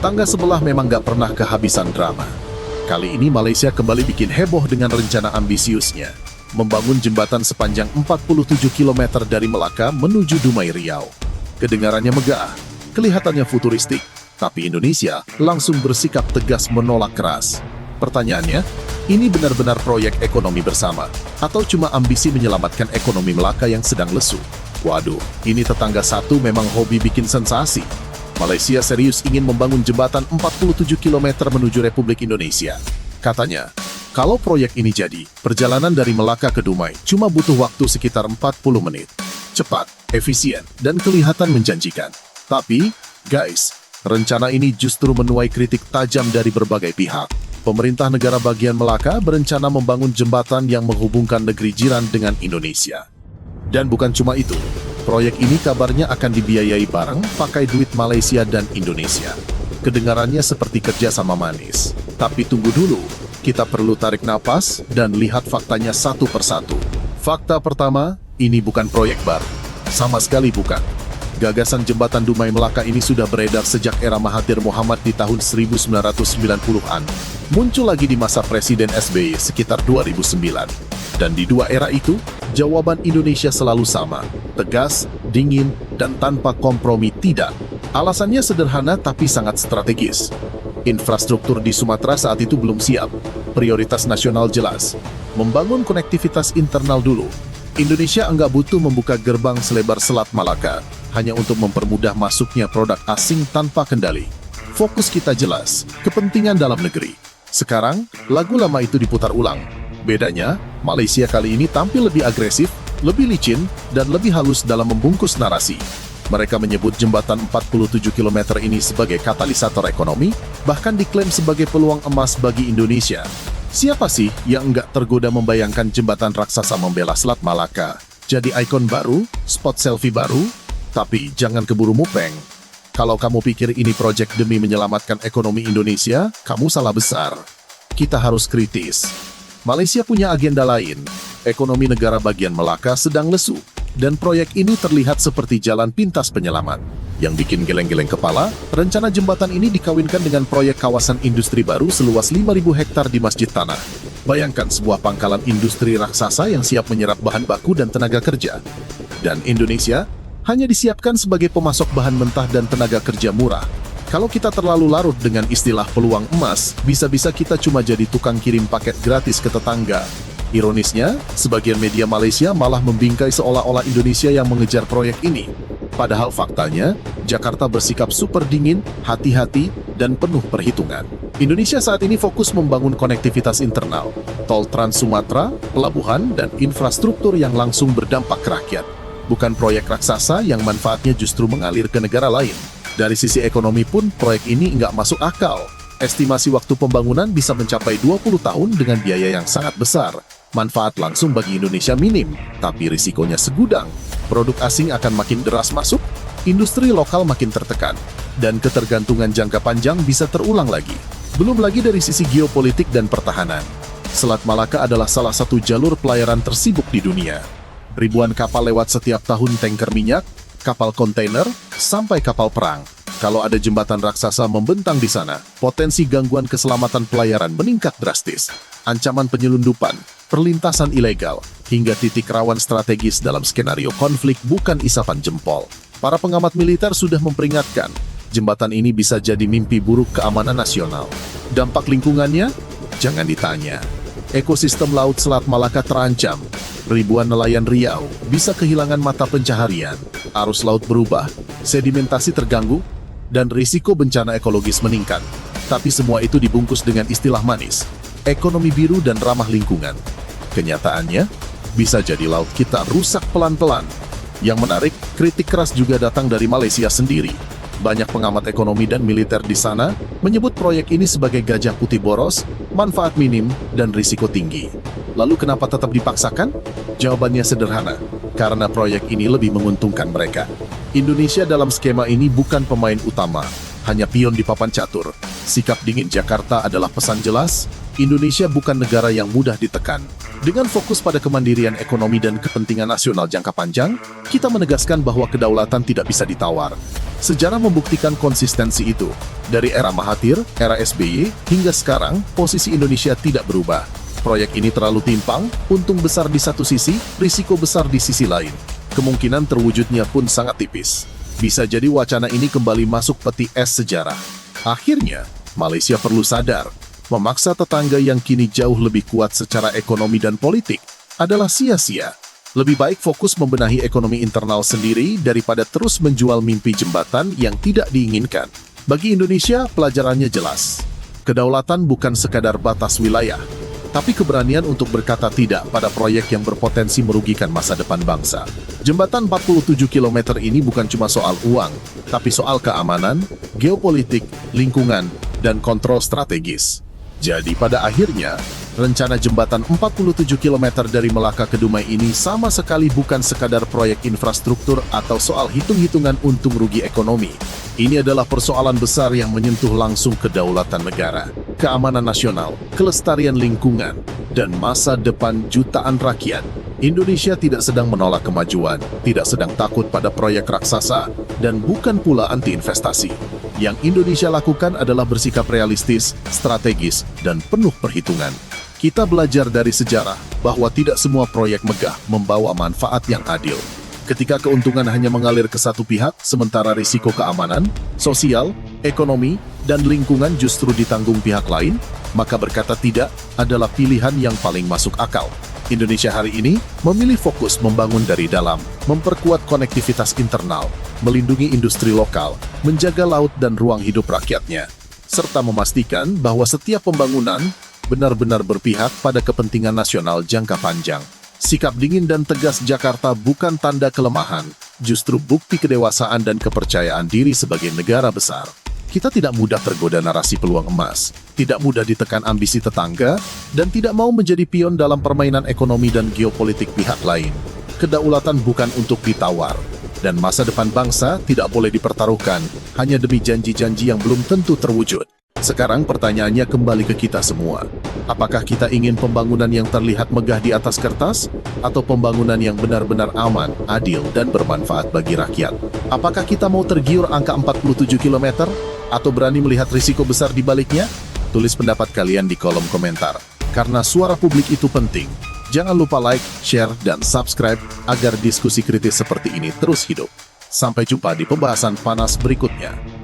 Tetangga sebelah memang gak pernah kehabisan drama. Kali ini Malaysia kembali bikin heboh dengan rencana ambisiusnya, membangun jembatan sepanjang 47 km dari Melaka menuju Dumai Riau. Kedengarannya megah, kelihatannya futuristik, tapi Indonesia langsung bersikap tegas menolak keras. Pertanyaannya, ini benar-benar proyek ekonomi bersama, atau cuma ambisi menyelamatkan ekonomi Melaka yang sedang lesu? Waduh, ini tetangga satu memang hobi bikin sensasi. Malaysia serius ingin membangun jembatan 47 km menuju Republik Indonesia. Katanya, kalau proyek ini jadi, perjalanan dari Melaka ke Dumai cuma butuh waktu sekitar 40 menit. Cepat, efisien, dan kelihatan menjanjikan. Tapi, guys, rencana ini justru menuai kritik tajam dari berbagai pihak. Pemerintah negara bagian Melaka berencana membangun jembatan yang menghubungkan negeri jiran dengan Indonesia. Dan bukan cuma itu, proyek ini kabarnya akan dibiayai bareng pakai duit Malaysia dan Indonesia. Kedengarannya seperti kerja sama manis. Tapi tunggu dulu, kita perlu tarik napas dan lihat faktanya satu persatu. Fakta pertama, ini bukan proyek baru. Sama sekali bukan. Gagasan jembatan Dumai Melaka ini sudah beredar sejak era Mahathir Mohamad di tahun 1990-an. Muncul lagi di masa Presiden SBY sekitar 2009. Dan di dua era itu, jawaban Indonesia selalu sama, tegas, dingin, dan tanpa kompromi tidak. Alasannya sederhana tapi sangat strategis. Infrastruktur di Sumatera saat itu belum siap. Prioritas nasional jelas. Membangun konektivitas internal dulu. Indonesia enggak butuh membuka gerbang selebar Selat Malaka, hanya untuk mempermudah masuknya produk asing tanpa kendali. Fokus kita jelas, kepentingan dalam negeri. Sekarang, lagu lama itu diputar ulang. Bedanya, Malaysia kali ini tampil lebih agresif, lebih licin, dan lebih halus dalam membungkus narasi. Mereka menyebut jembatan 47 km ini sebagai katalisator ekonomi, bahkan diklaim sebagai peluang emas bagi Indonesia. Siapa sih yang enggak tergoda membayangkan jembatan raksasa membela Selat Malaka? Jadi ikon baru, spot selfie baru? Tapi jangan keburu mupeng. Kalau kamu pikir ini proyek demi menyelamatkan ekonomi Indonesia, kamu salah besar. Kita harus kritis. Malaysia punya agenda lain. Ekonomi negara bagian Melaka sedang lesu, dan proyek ini terlihat seperti jalan pintas penyelamat. Yang bikin geleng-geleng kepala, rencana jembatan ini dikawinkan dengan proyek kawasan industri baru seluas 5.000 hektar di Masjid Tanah. Bayangkan sebuah pangkalan industri raksasa yang siap menyerap bahan baku dan tenaga kerja. Dan Indonesia hanya disiapkan sebagai pemasok bahan mentah dan tenaga kerja murah. Kalau kita terlalu larut dengan istilah peluang emas, bisa-bisa kita cuma jadi tukang kirim paket gratis ke tetangga. Ironisnya, sebagian media Malaysia malah membingkai seolah-olah Indonesia yang mengejar proyek ini. Padahal faktanya, Jakarta bersikap super dingin, hati-hati, dan penuh perhitungan. Indonesia saat ini fokus membangun konektivitas internal, tol Trans Sumatera, pelabuhan, dan infrastruktur yang langsung berdampak ke rakyat. Bukan proyek raksasa yang manfaatnya justru mengalir ke negara lain. Dari sisi ekonomi pun, proyek ini nggak masuk akal. Estimasi waktu pembangunan bisa mencapai 20 tahun dengan biaya yang sangat besar. Manfaat langsung bagi Indonesia minim, tapi risikonya segudang. Produk asing akan makin deras masuk, industri lokal makin tertekan, dan ketergantungan jangka panjang bisa terulang lagi. Belum lagi dari sisi geopolitik dan pertahanan. Selat Malaka adalah salah satu jalur pelayaran tersibuk di dunia. Ribuan kapal lewat setiap tahun, tanker minyak, kapal kontainer, sampai kapal perang. Kalau ada jembatan raksasa membentang di sana, potensi gangguan keselamatan pelayaran meningkat drastis. Ancaman penyelundupan, perlintasan ilegal, hingga titik rawan strategis dalam skenario konflik bukan isapan jempol. Para pengamat militer sudah memperingatkan, jembatan ini bisa jadi mimpi buruk keamanan nasional. Dampak lingkungannya? Jangan ditanya. Ekosistem Laut Selat Malaka terancam. Ribuan nelayan Riau bisa kehilangan mata pencaharian, arus laut berubah, sedimentasi terganggu, dan risiko bencana ekologis meningkat. Tapi semua itu dibungkus dengan istilah manis, ekonomi biru dan ramah lingkungan. Kenyataannya, bisa jadi laut kita rusak pelan-pelan. Yang menarik, kritik keras juga datang dari Malaysia sendiri. Banyak pengamat ekonomi dan militer di sana menyebut proyek ini sebagai gajah putih boros, manfaat minim, dan risiko tinggi. Lalu kenapa tetap dipaksakan? Jawabannya sederhana, karena proyek ini lebih menguntungkan mereka. Indonesia dalam skema ini bukan pemain utama, hanya pion di papan catur. Sikap dingin Jakarta adalah pesan jelas, Indonesia bukan negara yang mudah ditekan. Dengan fokus pada kemandirian ekonomi dan kepentingan nasional jangka panjang, kita menegaskan bahwa kedaulatan tidak bisa ditawar. Sejarah membuktikan konsistensi itu. Dari era Mahathir, era SBY, hingga sekarang, posisi Indonesia tidak berubah. Proyek ini terlalu timpang, untung besar di satu sisi, risiko besar di sisi lain. Kemungkinan terwujudnya pun sangat tipis. Bisa jadi wacana ini kembali masuk peti es sejarah. Akhirnya, Malaysia perlu sadar, memaksa tetangga yang kini jauh lebih kuat secara ekonomi dan politik adalah sia-sia. Lebih baik fokus membenahi ekonomi internal sendiri daripada terus menjual mimpi jembatan yang tidak diinginkan. Bagi Indonesia, pelajarannya jelas. Kedaulatan bukan sekadar batas wilayah, tapi keberanian untuk berkata tidak pada proyek yang berpotensi merugikan masa depan bangsa. Jembatan 47 km ini bukan cuma soal uang, tapi soal keamanan, geopolitik, lingkungan, dan kontrol strategis. Jadi pada akhirnya, rencana jembatan 47 km dari Melaka ke Dumai ini sama sekali bukan sekadar proyek infrastruktur atau soal hitung-hitungan untung rugi ekonomi. Ini adalah persoalan besar yang menyentuh langsung kedaulatan negara, keamanan nasional, kelestarian lingkungan, dan masa depan jutaan rakyat. Indonesia tidak sedang menolak kemajuan, tidak sedang takut pada proyek raksasa, dan bukan pula anti-investasi. Yang Indonesia lakukan adalah bersikap realistis, strategis, dan penuh perhitungan. Kita belajar dari sejarah bahwa tidak semua proyek megah membawa manfaat yang adil. Ketika keuntungan hanya mengalir ke satu pihak, sementara risiko keamanan, sosial, ekonomi, dan lingkungan justru ditanggung pihak lain, maka berkata tidak adalah pilihan yang paling masuk akal. Indonesia hari ini memilih fokus membangun dari dalam, memperkuat konektivitas internal, melindungi industri lokal, menjaga laut dan ruang hidup rakyatnya, serta memastikan bahwa setiap pembangunan benar-benar berpihak pada kepentingan nasional jangka panjang. Sikap dingin dan tegas Jakarta bukan tanda kelemahan, justru bukti kedewasaan dan kepercayaan diri sebagai negara besar. Kita tidak mudah tergoda narasi peluang emas, tidak mudah ditekan ambisi tetangga, dan tidak mau menjadi pion dalam permainan ekonomi dan geopolitik pihak lain. Kedaulatan bukan untuk ditawar, dan masa depan bangsa tidak boleh dipertaruhkan hanya demi janji-janji yang belum tentu terwujud. Sekarang pertanyaannya kembali ke kita semua. Apakah kita ingin pembangunan yang terlihat megah di atas kertas, atau pembangunan yang benar-benar aman, adil, dan bermanfaat bagi rakyat? Apakah kita mau tergiur angka 47 km, atau berani melihat risiko besar di baliknya? Tulis pendapat kalian di kolom komentar. Karena suara publik itu penting. Jangan lupa like, share, dan subscribe agar diskusi kritis seperti ini terus hidup. Sampai jumpa di pembahasan panas berikutnya.